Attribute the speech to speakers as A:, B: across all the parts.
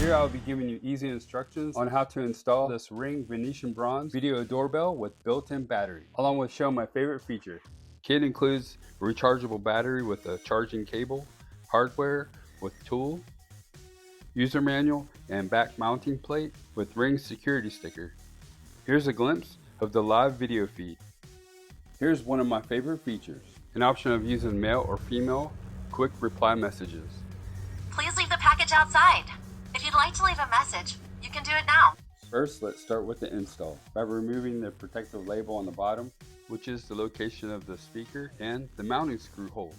A: Here I will be giving you easy instructions on how to install this Ring Venetian bronze video doorbell with built-in battery, along with showing my favorite feature. Kit includes a rechargeable battery with a charging cable, hardware with tool, user manual, and back mounting plate with Ring security sticker. Here's a glimpse of the live video feed. Here's one of my favorite features, an option of using male or female quick reply messages.
B: Please leave the package outside. If you'd like to leave a message, you can do it now.
A: First, let's start with the install by removing the protective label on the bottom, which is the location of the speaker and the mounting screw holes.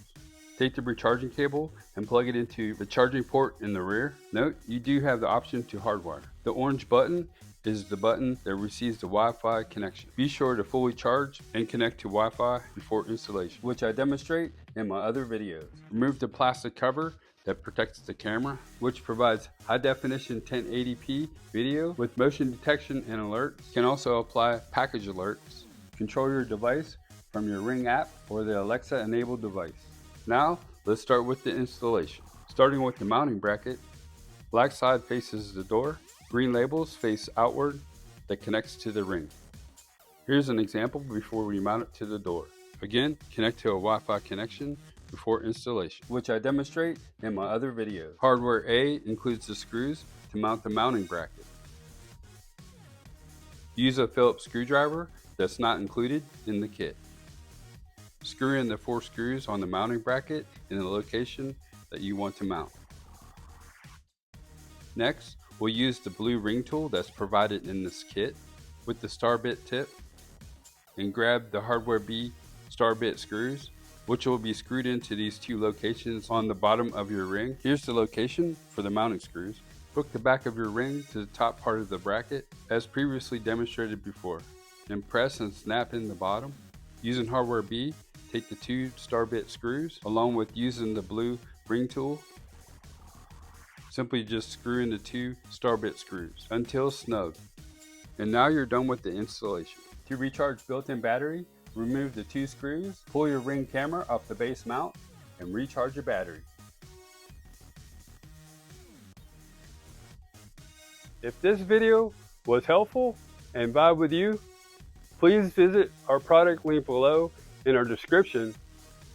A: Take the recharging cable and plug it into the charging port in the rear. Note, you do have the option to hardwire. The orange button is the button that receives the Wi-Fi connection. Be sure to fully charge and connect to Wi-Fi before installation, which I demonstrate in my other videos. Remove the plastic cover that protects the camera, which provides high definition 1080p video with motion detection and alerts. You can also apply package alerts. Control your device from your Ring app or the Alexa enabled device. Now, let's start with the installation. Starting with the mounting bracket, black side faces the door, green labels face outward that connects to the Ring. Here's an example before we mount it to the door. Again, connect to a Wi-Fi connection before installation, which I demonstrate in my other videos. Hardware A includes the screws to mount the mounting bracket. Use a Phillips screwdriver that's not included in the kit. Screw in the 4 screws on the mounting bracket in the location that you want to mount. Next, we'll use the blue ring tool that's provided in this kit with the star bit tip and grab the hardware B star bit screws, which will be screwed into these 2 locations on the bottom of your Ring. Here's the location for the mounting screws. Hook the back of your Ring to the top part of the bracket as previously demonstrated before. Then press and snap in the bottom. Using hardware B, take the 2 star bit screws along with using the blue ring tool. Simply just screw in the 2 star bit screws until snug. And now you're done with the installation. To recharge built-in battery, remove the 2 screws, pull your Ring camera off the base mount, and recharge your battery. If this video was helpful and vibe with you, please visit our product link below in our description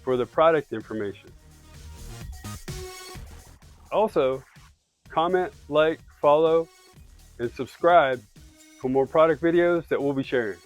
A: for the product information. Also, comment, like, follow, and subscribe for more product videos that we'll be sharing.